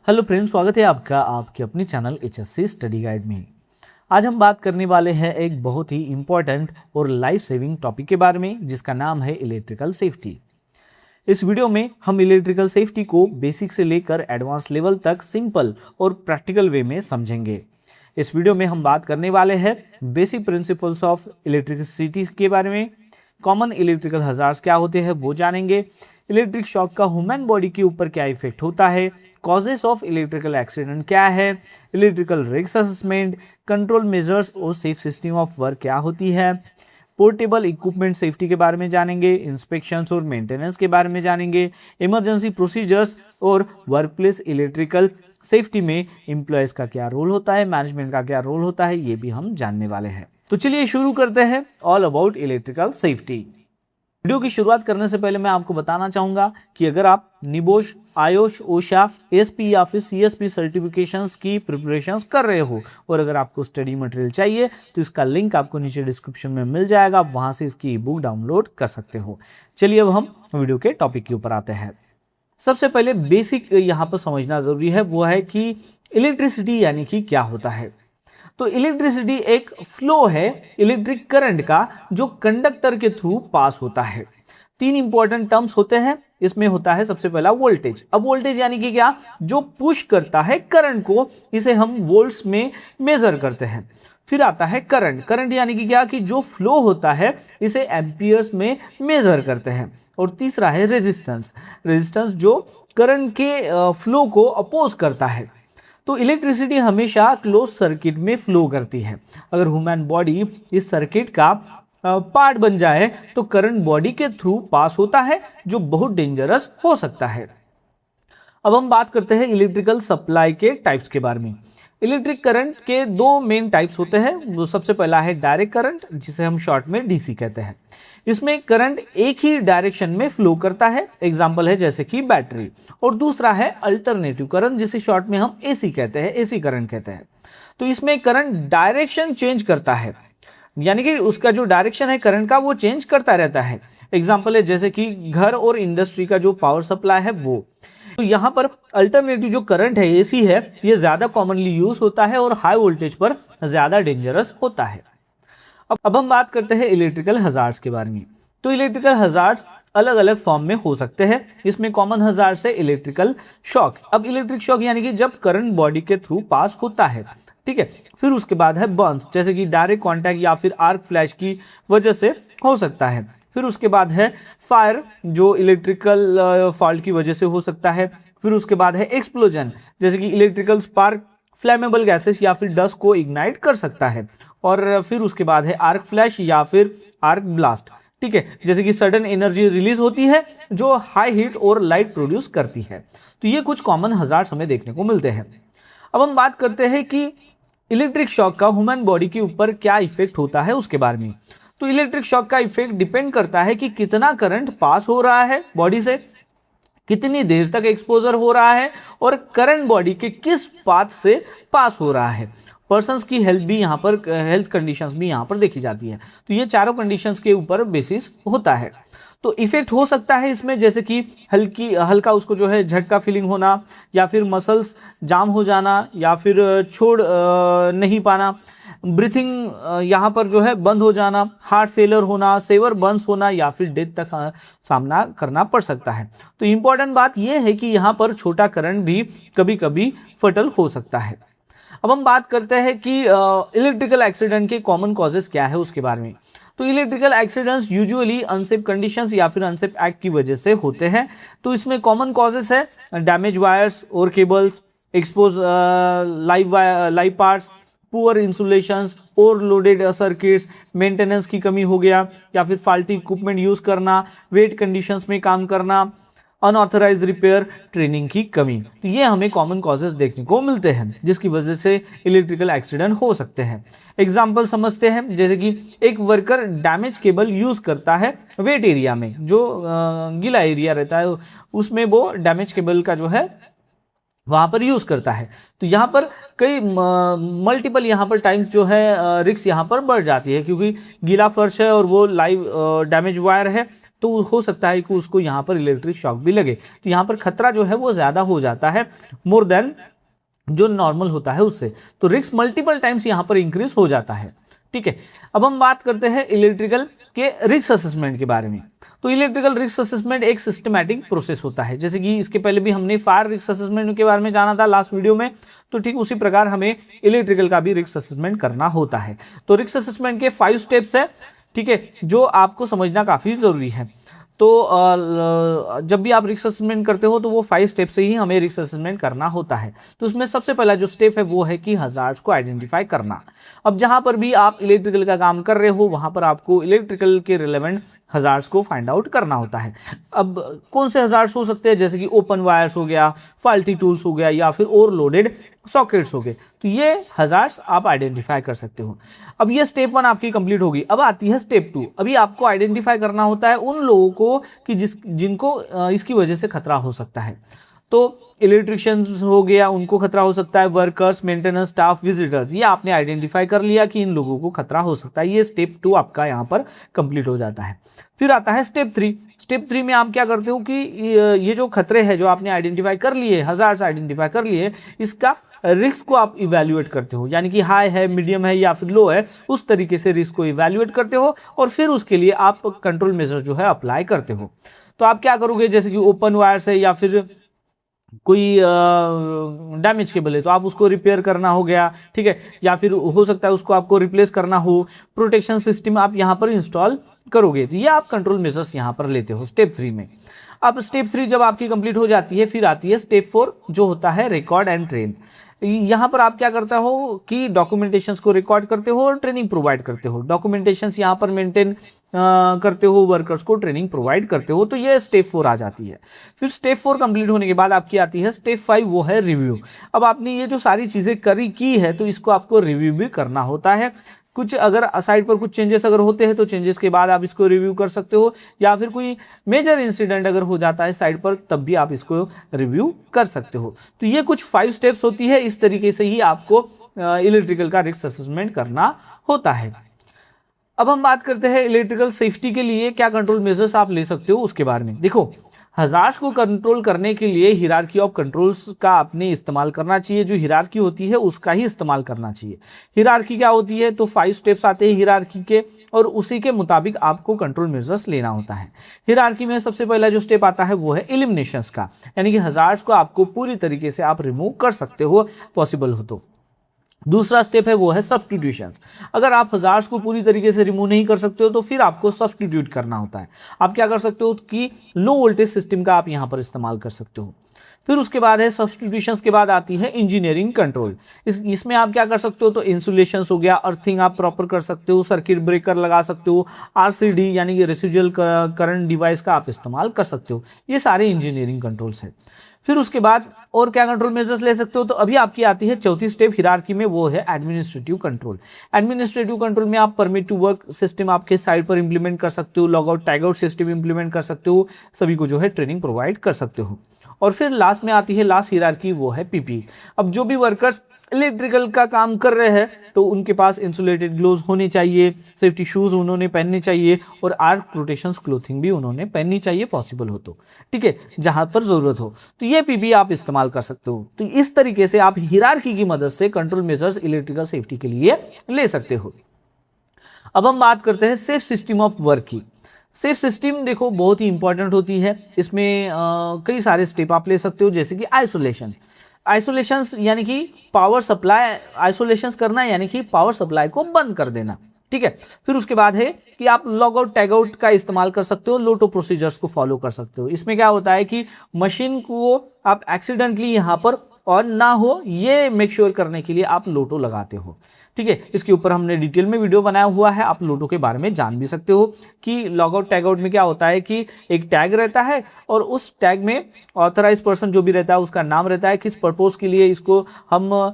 Hello friends, स्वागत है आपका आपके अपने चैनल HSC स्टडी गाइड में। आज हम बात करने वाले हैं एक बहुत ही इम्पॉर्टेंट और लाइफ सेविंग टॉपिक के बारे में, जिसका नाम है इलेक्ट्रिकल सेफ्टी। इस वीडियो में हम इलेक्ट्रिकल सेफ्टी को बेसिक से लेकर एडवांस लेवल तक सिंपल और प्रैक्टिकल वे में समझेंगे। इस वीडियो में हम बात करने वाले हैं बेसिक प्रिंसिपल्स ऑफ इलेक्ट्रिसिटी के बारे में, कॉमन इलेक्ट्रिकल हजार्ड्स क्या होते हैं वो जानेंगे, इलेक्ट्रिक शॉक का ह्यूमन बॉडी के ऊपर क्या इफेक्ट होता है, कॉजेस ऑफ इलेक्ट्रिकल एक्सीडेंट क्या है, electrical risk assessment, control measures और सेफ सिस्टम ऑफ वर्क क्या होती है, पोर्टेबल इक्विपमेंट सेफ्टी के बारे में जानेंगे, इंस्पेक्शंस और मेंटेनेंस के बारे में जानेंगे, इमरजेंसी प्रोसीजर्स और वर्कप्लेस इलेक्ट्रिकल सेफ्टी में एम्प्लॉयज का क्या रोल होता है, मैनेजमेंट का क्या रोल होता है, ये भी हम जानने वाले हैं। तो चलिए शुरू करते हैं all about electrical safety. Video की शुरुआत करने से पहले मैं आपको बताना चाहूंगा कि अगर आप निबोश, आयोश, ओशा, एसपी या फिर सीएसपी सर्टिफिकेशंस की प्रिपरेशंस कर रहे हो और अगर आपको स्टडी मटेरियल चाहिए तो इसका लिंक आपको नीचे डिस्क्रिप्शन में मिल जाएगा, आप वहां से इसकी बुक डाउनलोड कर सकते हो। चलिए अब हम वीडियो के टॉपिक के ऊपर आते हैं। सबसे पहले बेसिक यहाँ पर समझना जरूरी है, वो है कि इलेक्ट्रिसिटी यानी कि क्या होता है। तो इलेक्ट्रिसिटी एक फ्लो है इलेक्ट्रिक करंट का जो कंडक्टर के थ्रू पास होता है। तीन इंपॉर्टेंट टर्म्स होते हैं इसमें। होता है सबसे पहला वोल्टेज। अब वोल्टेज यानी कि क्या, जो पुश करता है करंट को, इसे हम वोल्ट्स में मेजर करते हैं। फिर आता है करंट। करंट यानी कि क्या, कि जो फ्लो होता है इसे एम्पियर्स में मेजर करते हैं। और तीसरा है रेजिस्टेंस। रेजिस्टेंस जो करंट के फ्लो को अपोज करता है। तो इलेक्ट्रिसिटी हमेशा क्लोज सर्किट में फ्लो करती है। अगर ह्यूमन बॉडी इस सर्किट का पार्ट बन जाए तो करंट बॉडी के थ्रू पास होता है, जो बहुत डेंजरस हो सकता है। अब हम बात करते हैं इलेक्ट्रिकल सप्लाई के टाइप्स के बारे में। इलेक्ट्रिक करंट के दो मेन टाइप्स होते हैं। वो सबसे पहला है डायरेक्ट करंट, जिसे हम शॉर्ट में डीसी कहते हैं। इसमें करंट एक ही डायरेक्शन में फ्लो करता है, एग्जांपल है जैसे कि बैटरी। और दूसरा है अल्टरनेटिव करंट, जिसे शॉर्ट में हम एसी कहते हैं, एसी करंट कहते हैं। तो इसमें करंट डायरेक्शन चेंज करता है, यानी कि उसका जो डायरेक्शन है करंट का वो चेंज करता रहता है। एग्जांपल है जैसे कि घर और इंडस्ट्री का जो पावर सप्लाई है वो। तो यहाँ पर अल्टरनेटिव जो करंट है एसी है, ये ज्यादा कॉमनली यूज होता है और हाई वोल्टेज पर ज्यादा डेंजरस होता है। अब हम बात करते हैं इलेक्ट्रिकल हजार्ड्स के बारे में। तो इलेक्ट्रिकल हजार्ड्स अलग अलग फॉर्म में हो सकते हैं। इसमें कॉमन हजार्ड है इलेक्ट्रिकल शॉक। अब इलेक्ट्रिक शॉक यानी कि जब करंट बॉडी के थ्रू पास होता है, ठीक है। फिर उसके बाद है बर्न्स, जैसे कि डायरेक्ट कांटेक्ट या फिर आर्क फ्लैश की वजह से हो सकता है। फिर उसके बाद है फायर, जो इलेक्ट्रिकल फॉल्ट की वजह से हो सकता है। फिर उसके बाद है एक्सप्लोजन, जैसे कि इलेक्ट्रिकल स्पार्क फ्लेमेबल गैसेस या फिर डस्ट को इग्नाइट कर सकता है। और फिर उसके बाद है आर्क फ्लैश या फिर आर्क ब्लास्ट, ठीक है, जैसे कि सडन एनर्जी रिलीज होती है जो हाई हीट और लाइट प्रोड्यूस करती है। तो ये कुछ कॉमन हजार्ड्स हमें देखने को मिलते हैं। अब हम बात करते हैं कि इलेक्ट्रिक शॉक का ह्यूमन बॉडी के ऊपर क्या इफेक्ट होता है उसके बारे में। तो इलेक्ट्रिक शॉक का इफेक्ट डिपेंड करता है कि कितना करंट पास हो रहा है बॉडी से, कितनी देर तक एक्सपोजर हो रहा है और करंट बॉडी के किस पाथ से पास हो रहा है। पर्सन्स की हेल्थ भी यहाँ पर, हेल्थ कंडीशंस भी यहाँ पर देखी जाती है। तो ये चारों कंडीशंस के ऊपर बेसिस होता है। तो इफेक्ट हो सकता है इसमें, जैसे कि हल्का उसको जो है झटका फीलिंग होना, या फिर मसल्स जाम हो जाना, या फिर छोड़ नहीं पाना, ब्रीथिंग यहाँ पर जो है बंद हो जाना, हार्ट फेलियर होना, सेवर बर्न्स होना, या फिर डेथ तक सामना करना पड़ सकता है। तो इंपॉर्टेंट बात यह है कि यहाँ पर छोटा करंट भी कभी कभी फटल हो सकता है। अब हम बात करते हैं कि इलेक्ट्रिकल एक्सीडेंट के कॉमन कॉजेस क्या है उसके बारे में। तो electrical accidents usually unsafe conditions या फिर अनसेफ एक्ट की वजह से होते हैं। तो इसमें कॉमन कॉजेस है डैमेज वायर्स और cables, expose live parts, poor insulations, overloaded circuits, maintenance की कमी हो गया, या फिर फाल्टी इक्विपमेंट यूज करना, वेट कंडीशंस में काम करना, अनऑथराइज रिपेयर, ट्रेनिंग की कमी। तो ये हमें कॉमन कॉजेस देखने को मिलते हैं जिसकी वजह से इलेक्ट्रिकल एक्सीडेंट हो सकते हैं। एग्जाम्पल समझते हैं, जैसे कि एक वर्कर डैमेज केबल यूज करता है वेट एरिया में, जो गीला एरिया रहता है उसमें वो डैमेज केबल का जो है वहां पर यूज करता है। तो यहाँ पर कई मल्टीपल यहाँ पर टाइम्स जो है रिस्क यहाँ पर बढ़ जाती है, क्योंकि गीला फर्श है और वो लाइव डैमेज वायर है, तो हो सकता है कि उसको यहाँ पर इलेक्ट्रिक शॉक भी लगे। तो यहाँ पर खतरा जो है वो ज्यादा हो जाता है मोर देन जो नॉर्मल होता है उससे। तो रिस्क मल्टीपल टाइम्स यहाँ पर इंक्रीज हो जाता है। ठीक है, अब हम बात करते हैं इलेक्ट्रिकल के रिस्क असेसमेंट के बारे में। तो इलेक्ट्रिकल रिस्क असेसमेंट एक सिस्टमैटिक प्रोसेस होता है, जैसे कि इसके पहले भी हमने फायर रिस्क असेसमेंट के बारे में जाना था लास्ट वीडियो में, तो ठीक उसी प्रकार हमें इलेक्ट्रिकल का भी रिस्क असेसमेंट करना होता है। तो रिस्क असेसमेंट के 5 स्टेप्स है, ठीक है, जो आपको समझना काफी जरूरी है। तो जब भी आप रिस्क असेसमेंट करते हो तो वो 5 स्टेप से ही हमें रिस्क असेसमेंट करना होता है। तो उसमें सबसे पहला जो स्टेप है वो है कि हजार्ड्स को आइडेंटिफाई करना। अब जहां पर भी आप इलेक्ट्रिकल का काम कर रहे हो वहां पर आपको इलेक्ट्रिकल के रिलेवेंट हजार्ड्स को फाइंड आउट करना होता है। अब कौन से हजार्ड्स हो सकते हैं, जैसे कि ओपन वायर्स हो गया, फॉल्टी टूल्स हो गया, या फिर ओवरलोडेड सॉकेट्स हो गए, तो ये हजार्ड्स आप आइडेंटिफाई कर सकते हो। अब ये स्टेप 1 आपकी कंप्लीट होगी। अब आती है स्टेप 2। अभी आपको आइडेंटिफाई करना होता है उन लोगों को कि जिनको इसकी वजह से खतरा हो सकता है। तो इलेक्ट्रिशियंस हो गया, उनको खतरा हो सकता है, वर्कर्स, मेंटेनेंस स्टाफ, विजिटर्स, ये आपने आइडेंटिफाई कर लिया कि इन लोगों को खतरा हो सकता है। ये स्टेप 2 आपका यहाँ पर कंप्लीट हो जाता है। फिर आता है स्टेप 3। स्टेप 3 में आप क्या करते हो कि ये जो खतरे हैं जो आपने आइडेंटिफाई कर लिए, हजार्ड्स आइडेंटिफाई कर लिए, इसका रिस्क को आप इवैल्यूएट करते हो, यानी कि हाई है, मीडियम है या फिर लो है, उस तरीके से रिस्क को इवैल्यूएट करते हो और फिर उसके लिए आप कंट्रोल मेजर जो है अप्लाई करते हो। तो आप क्या करोगे, जैसे कि ओपन वायर्स है या फिर कोई डैमेज केबल है तो आप उसको रिपेयर करना हो गया, ठीक है, या फिर हो सकता है उसको आपको रिप्लेस करना हो, प्रोटेक्शन सिस्टम आप यहाँ पर इंस्टॉल करोगे। तो ये आप कंट्रोल मेजर्स यहाँ पर लेते हो स्टेप 3 में। अब स्टेप 3 जब आपकी कंप्लीट हो जाती है, फिर आती है स्टेप 4 जो होता है रिकॉर्ड एंड ट्रेन। यहाँ पर आप क्या करता हो कि डॉक्यूमेंटेशंस को रिकॉर्ड करते हो और ट्रेनिंग प्रोवाइड करते हो। डॉक्यूमेंटेशंस यहाँ पर मेंटेन करते हो, वर्कर्स को ट्रेनिंग प्रोवाइड करते हो। तो ये स्टेप 4 आ जाती है। फिर स्टेप 4 कंप्लीट होने के बाद आपकी आती है स्टेप 5, वो है रिव्यू। अब आपने ये जो सारी चीजें की है तो इसको आपको रिव्यू भी करना होता है। कुछ अगर साइड पर कुछ चेंजेस अगर होते हैं तो चेंजेस के बाद आप इसको रिव्यू कर सकते हो, या फिर कोई मेजर इंसिडेंट अगर हो जाता है साइड पर तब भी आप इसको रिव्यू कर सकते हो। तो ये कुछ 5 स्टेप्स होती है, इस तरीके से ही आपको इलेक्ट्रिकल का रिस्क असेसमेंट करना होता है। अब हम बात करते हैं इलेक्ट्रिकल सेफ्टी के लिए क्या कंट्रोल मेजर्स आप ले सकते हो उसके बारे में। देखो, हजार्ड्स को कंट्रोल करने के लिए हिरार्की ऑफ कंट्रोल्स का आपने इस्तेमाल करना चाहिए। जो हिरार्की होती है उसका ही इस्तेमाल करना चाहिए। हिरार्की क्या होती है, तो 5 स्टेप्स आते हैं हिरार्की के और उसी के मुताबिक आपको कंट्रोल मेजर्स लेना होता है। हिरार्की में सबसे पहला जो स्टेप आता है वो है एलिमिनेशंस का, यानी कि हजार्ड्स को आपको पूरी तरीके से आप रिमूव कर सकते हो पॉसिबल हो तो। दूसरा स्टेप है वो है सब्स्टिट्यूशन। अगर आप हजार्ड्स को पूरी तरीके से रिमूव नहीं कर सकते हो तो फिर आपको सब्स्टिट्यूट करना होता है। आप क्या कर सकते हो कि लो वोल्टेज सिस्टम का आप यहां पर इस्तेमाल कर सकते हो। फिर उसके बाद है सब्स्टिट्यूशंस के बाद आती है इंजीनियरिंग कंट्रोल। इसमें आप क्या कर सकते हो, तो इंसुलेशन हो गया, अर्थिंग आप प्रॉपर कर सकते हो, सर्किट ब्रेकर लगा सकते हो, आरसीडी यानी कि रेसिडुअल करंट डिवाइस का आप इस्तेमाल कर सकते हो। ये सारे इंजीनियरिंग कंट्रोल्स है। फिर उसके बाद और क्या कंट्रोल मेजर्स ले सकते हो, तो अभी आपकी आती है चौथी स्टेप हिरार्की में, वो है एडमिनिस्ट्रेटिव कंट्रोल। एडमिनिस्ट्रेटिव कंट्रोल में आप परमिट टू वर्क सिस्टम आपके साइड पर इंप्लीमेंट कर सकते हो, log out tag out system implement कर सकते हो, सभी को जो है ट्रेनिंग प्रोवाइड कर सकते हो। और फिर लास्ट में आती है लास्ट हिरार्की, वो है पीपी। अब जो भी वर्कर्स इलेक्ट्रिकल का काम कर रहे हैं तो उनके पास इंसुलेटेड ग्लोव्स होने चाहिए, सेफ्टी शूज उन्होंने पहनने चाहिए और आर्क प्रोटेक्शन क्लोथिंग भी उन्होंने पहननी चाहिए पॉसिबल हो तो, ठीक है, जहां पर जरूरत हो। तो ये पीपी आप इस्तेमाल कर सकते हो। तो इस तरीके से आप हिरार्की की मदद से कंट्रोल मेजर्स इलेक्ट्रिकल सेफ्टी के लिए ले सकते हो। अब हम बात करते हैं सेफ सिस्टम ऑफ वर्क की। सेफ सिस्टम देखो बहुत ही इंपॉर्टेंट होती है। इसमें कई सारे स्टेप आप ले सकते हो, जैसे कि आइसोलेशन। आइसोलेशन यानी कि पावर सप्लाई, आइसोलेशन करना यानी कि पावर सप्लाई को बंद कर देना, ठीक है। फिर उसके बाद है कि आप लॉग आउट टैग आउट का इस्तेमाल कर सकते हो, लोटो प्रोसीजर्स को फॉलो कर सकते हो। इसमें क्या होता है कि मशीन को आप एक्सीडेंटली यहाँ पर ऑन ना हो ये मेक श्योर करने के लिए आप लोटो लगाते हो, ठीक है, इसके ऊपर हमने डिटेल में वीडियो बनाया हुआ है, आप लूडो के बारे में जान भी सकते हो कि लॉगआउट टैग आउट में क्या होता है कि एक टैग रहता है और उस टैग में ऑथराइज पर्सन जो भी रहता है उसका नाम रहता है, किस पर्पस के लिए इसको हम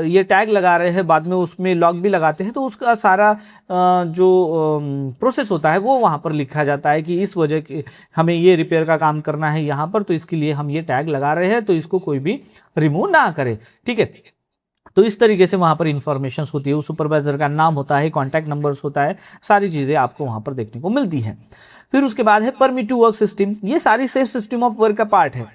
ये टैग लगा रहे हैं, बाद में उसमें लॉग भी लगाते हैं, तो उसका सारा जो प्रोसेस होता है वो वहाँ पर लिखा जाता है कि इस वजह के हमें ये रिपेयर का काम करना है यहाँ पर, तो इसके लिए हम ये टैग लगा रहे हैं, तो इसको कोई भी रिमूव ना करे। ठीक है, तो इस तरीके से वहां पर इंफॉर्मेशन होती है, उस सुपरवाइजर का नाम होता है, कॉन्टैक्ट नंबर्स होता है, सारी चीजें आपको वहां पर देखने को मिलती है। फिर उसके बाद है परमिट टू वर्क सिस्टम, ये सारी सेफ सिस्टम ऑफ वर्क का पार्ट है।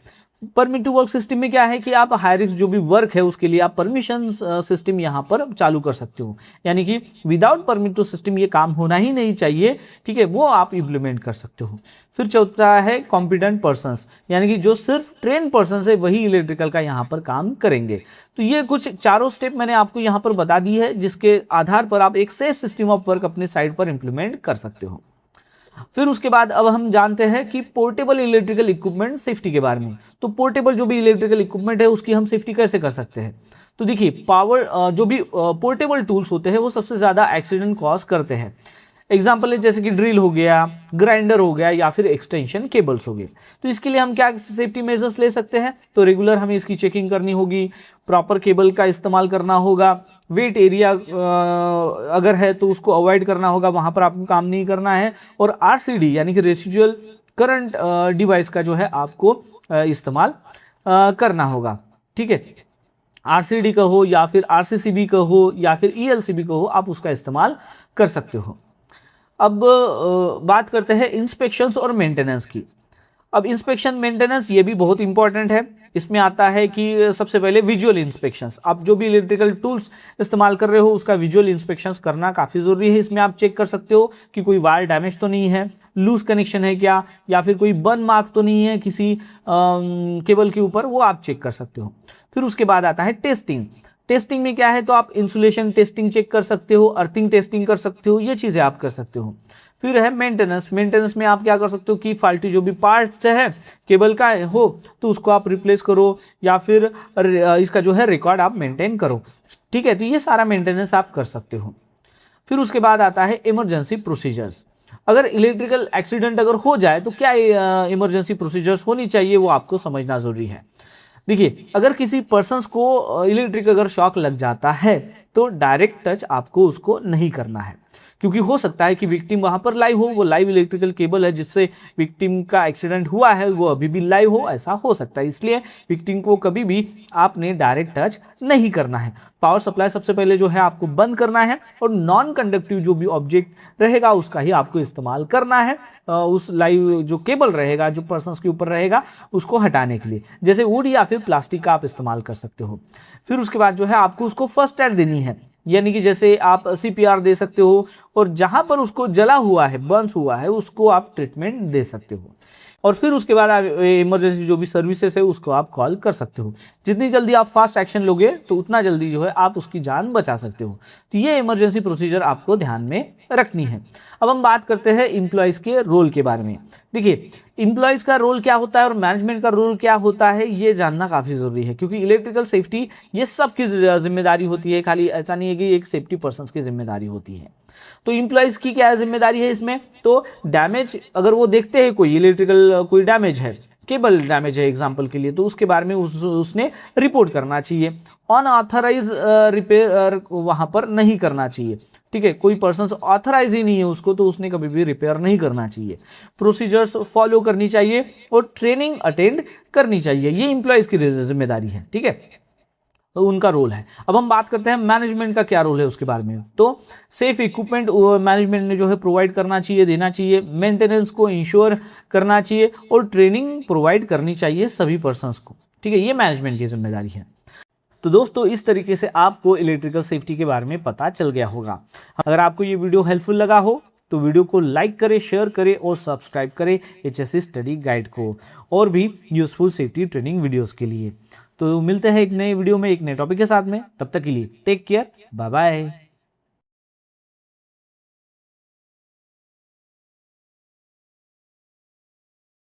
परमिट टू वर्क सिस्टम में क्या है कि आप हाई रिस्क जो भी वर्क है उसके लिए आप परमिशन सिस्टम यहाँ पर चालू कर सकते हो, यानी कि विदाउट परमिट टू सिस्टम ये काम होना ही नहीं चाहिए। ठीक है, वो आप इम्प्लीमेंट कर सकते हो। फिर चौथा है कॉम्पिटेंट पर्सन्स, यानी कि जो सिर्फ ट्रेन पर्सन है वही इलेक्ट्रिकल का यहाँ पर काम करेंगे। तो ये कुछ चारों स्टेप मैंने आपको यहाँ पर बता दी है, जिसके आधार पर आप एक सेफ सिस्टम ऑफ वर्क अपने साइड पर इम्प्लीमेंट कर सकते हो। फिर उसके बाद अब हम जानते हैं कि पोर्टेबल इलेक्ट्रिकल इक्विपमेंट सेफ्टी के बारे में। तो पोर्टेबल जो भी इलेक्ट्रिकल इक्विपमेंट है उसकी हम सेफ्टी कैसे कर सकते हैं? तो देखिए, पावर जो भी पोर्टेबल टूल्स होते हैं वो सबसे ज़्यादा एक्सीडेंट कॉज करते हैं। एग्जाम्पल है जैसे कि ड्रिल हो गया, ग्राइंडर हो गया या फिर एक्सटेंशन केबल्स हो गए। तो इसके लिए हम क्या सेफ्टी मेजर्स ले सकते हैं? तो रेगुलर हमें इसकी चेकिंग करनी होगी, प्रॉपर केबल का इस्तेमाल करना होगा, वेट एरिया अगर है तो उसको अवॉइड करना होगा, वहाँ पर आपको काम नहीं करना है, और आरसीडी यानी कि रेसिडुअल करंट डिवाइस का जो है आपको इस्तेमाल करना होगा। ठीक है, आरसीडी का हो या फिर आरसीसीबी का हो या फिर ईएलसीबी का हो, आप उसका इस्तेमाल कर सकते हो। अब बात करते हैं इंस्पेक्शंस और मेंटेनेंस की। अब इंस्पेक्शन मेंटेनेंस ये भी बहुत इंपॉर्टेंट है। इसमें आता है कि सबसे पहले विजुअल इंस्पेक्शंस, आप जो भी इलेक्ट्रिकल टूल्स इस्तेमाल कर रहे हो उसका विजुअल इंस्पेक्शंस करना काफ़ी ज़रूरी है। इसमें आप चेक कर सकते हो कि कोई वायर डैमेज तो नहीं है, लूज कनेक्शन है क्या, या फिर कोई बर्न मार्क तो नहीं है किसी केबल के ऊपर, वो आप चेक कर सकते हो। फिर उसके बाद आता है टेस्टिंग। टेस्टिंग में क्या है, तो आप इंसुलेशन टेस्टिंग चेक कर सकते हो, अर्थिंग टेस्टिंग कर सकते हो, ये चीज़ें आप कर सकते हो। फिर है मेंटेनेंस। मेंटेनेंस में आप क्या कर सकते हो कि फाल्टी जो भी पार्ट्स है केबल का हो तो उसको आप रिप्लेस करो, या फिर इसका जो है रिकॉर्ड आप मेंटेन करो। ठीक है, तो ये सारा मेंटेनेंस आप कर सकते हो। फिर उसके बाद आता है इमरजेंसी प्रोसीजर्स। अगर इलेक्ट्रिकल एक्सीडेंट अगर हो जाए तो क्या इमरजेंसी प्रोसीजर्स होनी चाहिए, वो आपको समझना जरूरी है। देखिए, अगर किसी पर्सन को इलेक्ट्रिक अगर शॉक लग जाता है तो डायरेक्ट टच आपको उसको नहीं करना है, क्योंकि हो सकता है कि विक्टिम वहां पर लाइव हो, वो लाइव इलेक्ट्रिकल केबल है जिससे विक्टिम का एक्सीडेंट हुआ है वो अभी भी लाइव हो, ऐसा हो सकता है। इसलिए विक्टिम को कभी भी आपने डायरेक्ट टच नहीं करना है। पावर सप्लाई सबसे पहले जो है आपको बंद करना है, और नॉन कंडक्टिव जो भी ऑब्जेक्ट रहेगा उसका ही आपको इस्तेमाल करना है, उस लाइव जो केबल रहेगा जो पर्सन के ऊपर रहेगा उसको हटाने के लिए, जैसे वुड या फिर प्लास्टिक का आप इस्तेमाल कर सकते हो। फिर उसके बाद जो है आपको उसको फर्स्ट एड देनी है, यानी कि जैसे आप सीपीआर दे सकते हो, और जहां पर उसको जला हुआ है, बर्न्स हुआ है, उसको आप ट्रीटमेंट दे सकते हो। और फिर उसके बाद आप इमरजेंसी जो भी सर्विसेज है उसको आप कॉल कर सकते हो। जितनी जल्दी आप फास्ट एक्शन लोगे तो उतना जल्दी जो है आप उसकी जान बचा सकते हो। तो ये इमरजेंसी प्रोसीजर आपको ध्यान में रखनी है। अब हम बात करते हैं इम्प्लॉयज के रोल के बारे में। देखिए, इम्प्लॉयज का रोल क्या होता है और मैनेजमेंट का रोल क्या होता है, ये जानना काफ़ी ज़रूरी है, क्योंकि इलेक्ट्रिकल सेफ्टी ये सबकी जिम्मेदारी होती है, खाली ऐसा नहीं है कि एक सेफ्टी पर्सन की जिम्मेदारी होती है। तो इम्प्लॉयज की क्या जिम्मेदारी है इसमें? तो डैमेज अगर वो देखते हैं कोई इलेक्ट्रिकल कोई डैमेज है, केबल डैमेज है एग्जांपल के लिए, तो उसके बारे में उसने रिपोर्ट करना चाहिए। अनऑथराइज रिपेयर वहां पर नहीं करना चाहिए। ठीक है, कोई पर्सन ऑथराइज ही नहीं है उसको तो उसने कभी भी रिपेयर नहीं करना चाहिए। प्रोसीजर्स फॉलो करनी चाहिए और ट्रेनिंग अटेंड करनी चाहिए, ये इम्प्लॉयज की जिम्मेदारी है। ठीक है, तो उनका रोल है। अब हम बात करते हैं मैनेजमेंट का क्या रोल है उसके बारे में। तो सेफ इक्विपमेंट मैनेजमेंट ने जो है प्रोवाइड करना चाहिए, देना चाहिए, मेंटेनेंस को इंश्योर करना चाहिए, और ट्रेनिंग प्रोवाइड करनी चाहिए सभी पर्सन्स को। ठीक है, ये मैनेजमेंट की जिम्मेदारी है। तो दोस्तों, इस तरीके से आपको इलेक्ट्रिकल सेफ्टी के बारे में पता चल गया होगा। अगर आपको ये वीडियो हेल्पफुल लगा हो तो वीडियो को लाइक करें, शेयर करें और सब्सक्राइब करें HSC स्टडी गाइड को, और भी यूजफुल सेफ्टी ट्रेनिंग वीडियोस के लिए। तो मिलते हैं एक नए वीडियो में एक नए टॉपिक के साथ में। तब तक के लिए टेक केयर, बाय बाय।